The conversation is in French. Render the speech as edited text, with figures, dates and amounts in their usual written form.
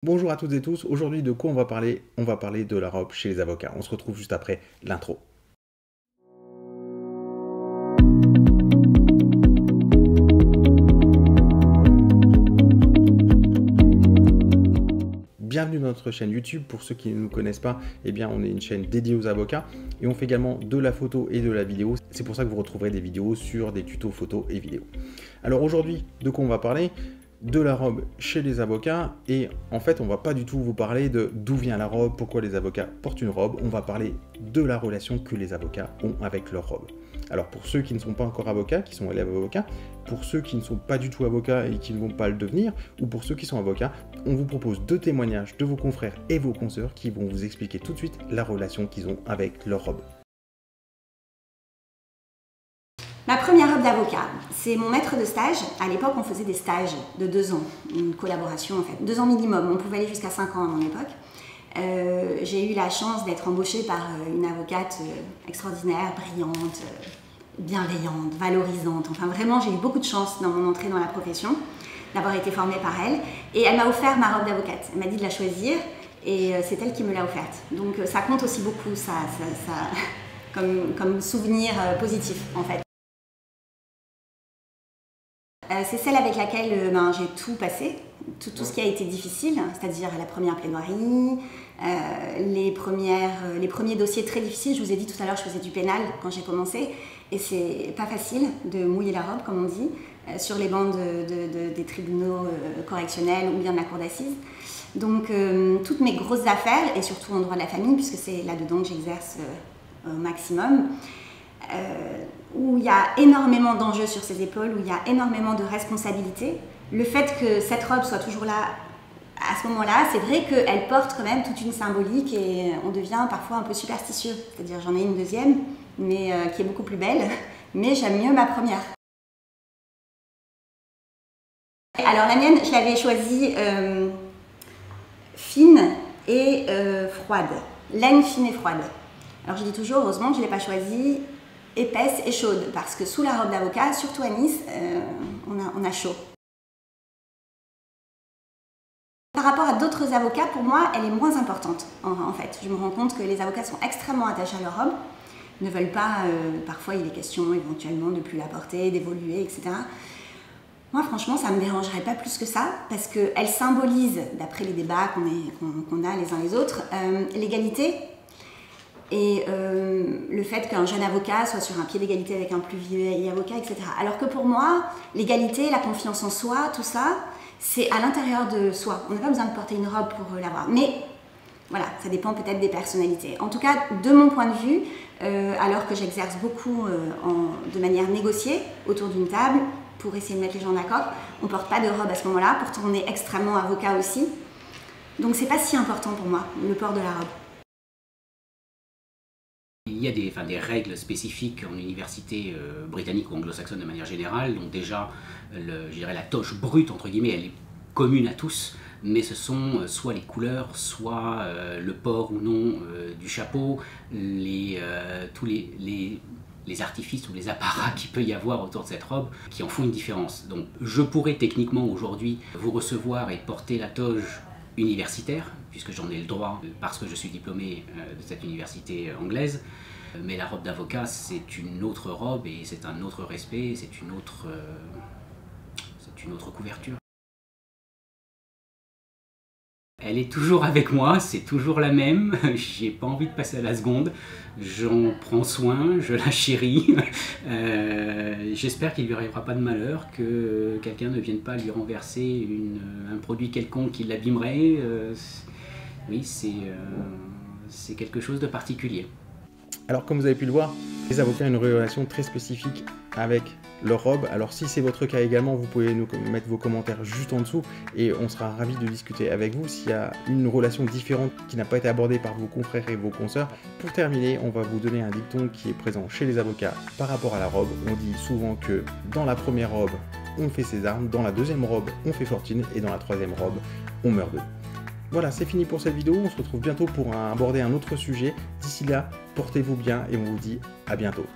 Bonjour à toutes et tous, aujourd'hui de quoi on va parler? On va parler de la robe chez les avocats. On se retrouve juste après l'intro. Bienvenue dans notre chaîne YouTube. Pour ceux qui ne nous connaissent pas, eh bien on est une chaîne dédiée aux avocats et on fait également de la photo et de la vidéo. C'est pour ça que vous retrouverez des vidéos sur des tutos photos et vidéos. Alors aujourd'hui, de quoi on va parler? De la robe chez les avocats, et en fait on va pas du tout vous parler de d'où vient la robe, pourquoi les avocats portent une robe. On va parler de la relation que les avocats ont avec leur robe. Alors pour ceux qui ne sont pas encore avocats, qui sont élèves avocats, pour ceux qui ne sont pas du tout avocats et qui ne vont pas le devenir, ou pour ceux qui sont avocats, on vous propose 2 témoignages de vos confrères et vos consoeurs qui vont vous expliquer tout de suite la relation qu'ils ont avec leur robe. Ma première robe d'avocat, c'est mon maître de stage. À l'époque, on faisait des stages de 2 ans, une collaboration en fait, 2 ans minimum. On pouvait aller jusqu'à 5 ans à mon époque. J'ai eu la chance d'être embauchée par une avocate extraordinaire, brillante, bienveillante, valorisante. Enfin, vraiment, j'ai eu beaucoup de chance dans mon entrée dans la profession, d'avoir été formée par elle. Et elle m'a offert ma robe d'avocate. Elle m'a dit de la choisir et c'est elle qui me l'a offerte. Donc, ça compte aussi beaucoup, ça comme souvenir positif en fait. C'est celle avec laquelle j'ai tout passé, tout ce qui a été difficile, c'est-à-dire la première plaidoirie, les premiers dossiers très difficiles. Je vous ai dit tout à l'heure, je faisais du pénal quand j'ai commencé, et c'est pas facile de mouiller la robe, comme on dit, sur les bancs des tribunaux correctionnels ou bien de la cour d'assises. Donc toutes mes grosses affaires, et surtout en droit de la famille, puisque c'est là-dedans que j'exerce au maximum, où il y a énormément d'enjeux sur ses épaules, où il y a énormément de responsabilités. Le fait que cette robe soit toujours là à ce moment-là, c'est vrai qu'elle porte quand même toute une symbolique et on devient parfois un peu superstitieux. C'est-à-dire j'en ai une deuxième, mais qui est beaucoup plus belle, mais j'aime mieux ma première. Alors la mienne, je l'avais choisie fine et froide, laine fine et froide. Alors je dis toujours, heureusement que je ne l'ai pas choisie épaisse et chaude, parce que sous la robe d'avocat, surtout à Nice, on a chaud. Par rapport à d'autres avocats, pour moi, elle est moins importante, en fait. Je me rends compte que les avocats sont extrêmement attachés à leur robe, ne veulent pas, parfois il est question éventuellement de ne plus la porter, d'évoluer, etc. Moi, franchement, ça ne me dérangerait pas plus que ça, parce qu'elle symbolise, d'après les débats qu'on a les uns les autres, l'égalité. Et le fait qu'un jeune avocat soit sur un pied d'égalité avec un plus vieux avocat, etc. Alors que pour moi, l'égalité, la confiance en soi, tout ça, c'est à l'intérieur de soi. On n'a pas besoin de porter une robe pour l'avoir. Mais voilà, ça dépend peut-être des personnalités. En tout cas, de mon point de vue, alors que j'exerce beaucoup de manière négociée autour d'une table, pour essayer de mettre les gens d'accord, on ne porte pas de robe à ce moment-là. Pourtant, on est extrêmement avocat aussi. Donc, c'est pas si important pour moi, le port de la robe. Il y a des règles spécifiques en université britannique ou anglo-saxonne de manière générale. Donc déjà, je dirais la toche brute, entre guillemets, elle est commune à tous, mais ce sont soit les couleurs, soit le port ou non du chapeau, tous les artifices ou les apparats qu'il peut y avoir autour de cette robe qui en font une différence. Donc je pourrais techniquement aujourd'hui vous recevoir et porter la toge universitaire, puisque j'en ai le droit parce que je suis diplômé de cette université anglaise. Mais la robe d'avocat, c'est une autre robe et c'est un autre respect, c'est une autre couverture. Elle est toujours avec moi, c'est toujours la même, j'ai pas envie de passer à la seconde, j'en prends soin, je la chéris. J'espère qu'il ne lui arrivera pas de malheur, que quelqu'un ne vienne pas lui renverser un produit quelconque qui l'abîmerait. Oui, c'est quelque chose de particulier. Alors comme vous avez pu le voir, les avocats ont une relation très spécifique avec leur robe. Alors si c'est votre cas également, vous pouvez nous mettre vos commentaires juste en dessous et on sera ravis de discuter avec vous s'il y a une relation différente qui n'a pas été abordée par vos confrères et vos consoeurs. Pour terminer, on va vous donner un dicton qui est présent chez les avocats par rapport à la robe. On dit souvent que dans la première robe, on fait ses armes, dans la deuxième robe, on fait fortune et dans la troisième robe, on meurt d'eux. Voilà, c'est fini pour cette vidéo, on se retrouve bientôt pour aborder un autre sujet. D'ici là, portez-vous bien et on vous dit à bientôt.